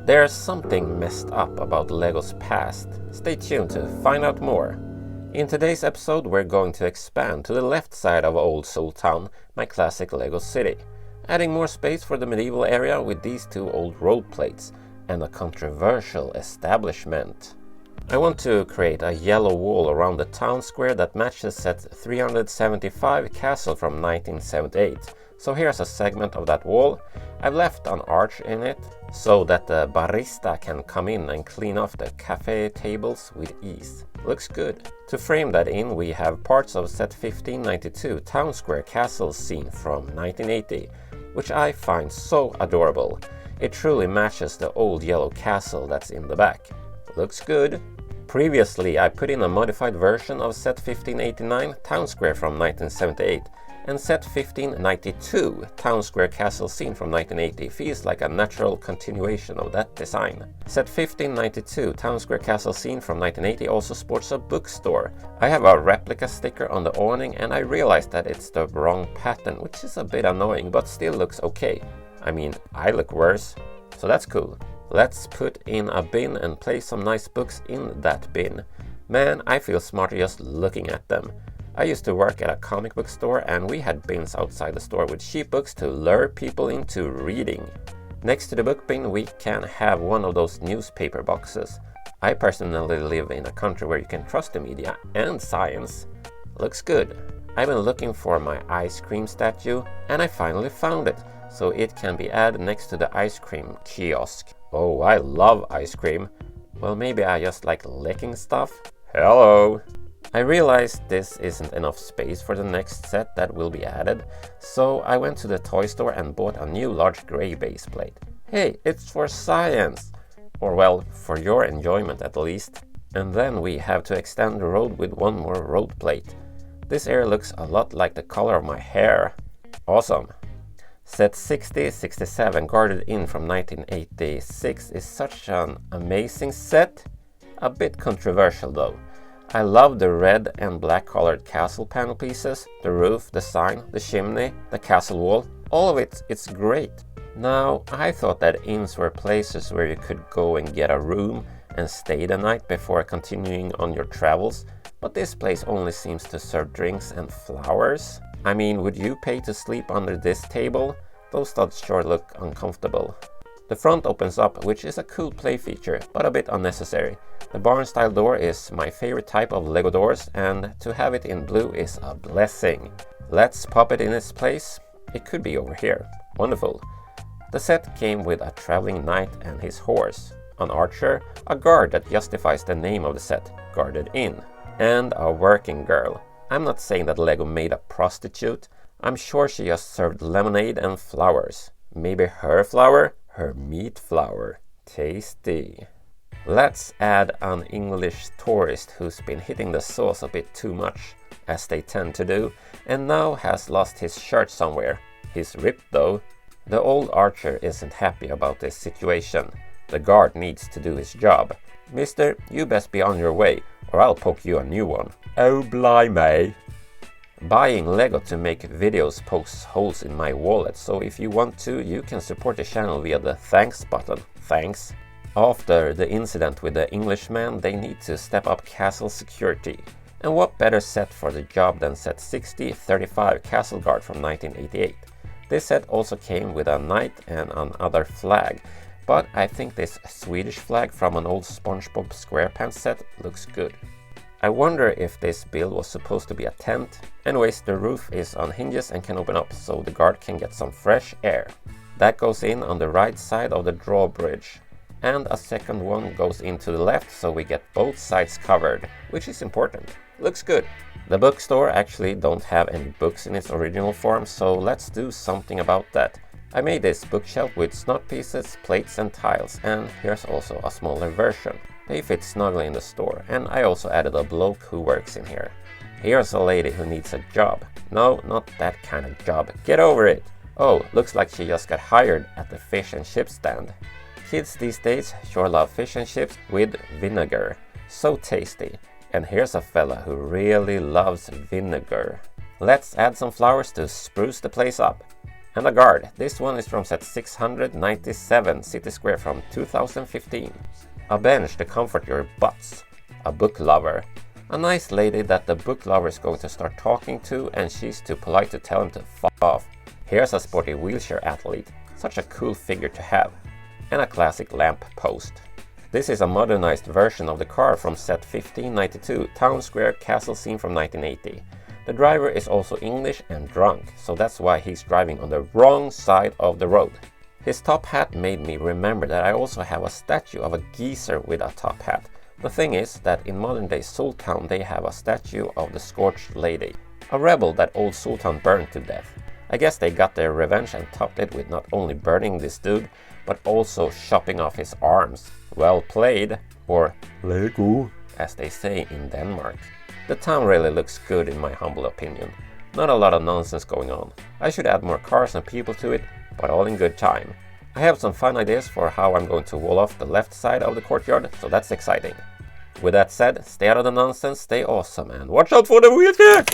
There's something messed up about Lego's past. Stay tuned to find out more. In today's episode we're going to expand to the left side of Old Soul Town, my classic Lego city, adding more space for the medieval area with these two old road plates and a controversial establishment. I want to create a yellow wall around the town square that matches set 375 castle from 1978. So here's a segment of that wall. I've left an arch in it so that the barista can come in and clean off the cafe tables with ease. Looks good. To frame that in, we have parts of set 1592 town square castle scene from 1980, which I find so adorable. It truly matches the old yellow castle that's in the back. Looks good. Previously, I put in a modified version of set 1589 town square from 1978. And set 1592 town square castle scene from 1980 feels like a natural continuation of that design. Set 1592 town square castle scene from 1980 also sports a bookstore. I have a replica sticker on the awning and I realized that it's the wrong pattern, which is a bit annoying but still looks okay. I mean, I look worse, so that's cool. Let's put in a bin and place some nice books in that bin. Man, I feel smarter just looking at them. I used to work at a comic book store and we had bins outside the store with cheap books to lure people into reading. Next to the book bin we can have one of those newspaper boxes. I personally live in a country where you can trust the media and science. Looks good. I've been looking for my ice cream statue and I finally found it, so it can be added next to the ice cream kiosk. Oh, I love ice cream. Well, maybe I just like licking stuff. Hello! I realized this isn't enough space for the next set that will be added, so I went to the toy store and bought a new large gray base plate. Hey, it's for science! Or well, for your enjoyment at least. And then we have to extend the road with one more road plate. This area looks a lot like the color of my hair. Awesome! Set 6067 guarded in from 1986 is such an amazing set. A bit controversial though. I love the red and black colored castle panel pieces, the roof, the sign, the chimney, the castle wall. All of it's great. Now, I thought that inns were places where you could go and get a room and stay the night before continuing on your travels, but this place only seems to serve drinks and flowers. I mean, would you pay to sleep under this table? Those studs sure look uncomfortable. The front opens up, which is a cool play feature, but a bit unnecessary. The barn-style door is my favorite type of Lego doors, and to have it in blue is a blessing. Let's pop it in its place. It could be over here. Wonderful. The set came with a traveling knight and his horse, an archer, a guard that justifies the name of the set, Guarded In, and a working girl. I'm not saying that Lego made a prostitute. I'm sure she just served lemonade and flowers. Maybe her flower? Her meat flour. Tasty. Let's add an English tourist who's been hitting the sauce a bit too much, as they tend to do, and now has lost his shirt somewhere. He's ripped though. The old archer isn't happy about this situation. The guard needs to do his job. Mister, you best be on your way, or I'll poke you a new one. Oh blimey. Buying Lego to make videos pokes holes in my wallet, so if you want to, you can support the channel via the thanks button. Thanks. After the incident with the Englishman, they need to step up castle security. And what better set for the job than set 6035 Castle Guard from 1988. This set also came with a knight and another flag, but I think this Swedish flag from an old SpongeBob SquarePants set looks good. I wonder if this build was supposed to be a tent. Anyways, the roof is on hinges and can open up so the guard can get some fresh air. That goes in on the right side of the drawbridge. And a second one goes into the left so we get both sides covered, which is important. Looks good. The bookstore actually don't have any books in its original form, so let's do something about that. I made this bookshelf with snot pieces, plates and tiles, and here's also a smaller version. They fit snugly in the store, and I also added a bloke who works in here. Here's a lady who needs a job. No, not that kind of job. Get over it! Oh, looks like she just got hired at the fish and chip stand. Kids these days sure love fish and chips with vinegar. So tasty. And here's a fella who really loves vinegar. Let's add some flowers to spruce the place up. And a guard. This one is from set 697, City Square from 2015. A bench to comfort your butts. A book lover. A nice lady that the book lover is going to start talking to, and she's too polite to tell him to fuck off. Here's a sporty wheelchair athlete. Such a cool figure to have. And a classic lamp post. This is a modernized version of the car from set 1592, Town Square Castle scene from 1980. The driver is also English and drunk, so that's why he's driving on the wrong side of the road. His top hat made me remember that I also have a statue of a geezer with a top hat. The thing is that in modern day Seoul Town they have a statue of the Scorched Lady, a rebel that old Seoul Town burned to death. I guess they got their revenge and topped it with not only burning this dude, but also chopping off his arms. Well played, or Lego, as they say in Denmark. The town really looks good in my humble opinion. Not a lot of nonsense going on. I should add more cars and people to it, but all in good time. I have some fun ideas for how I'm going to wall off the left side of the courtyard, so that's exciting. With that said, stay out of the nonsense, stay awesome, and watch out for the wheelchair!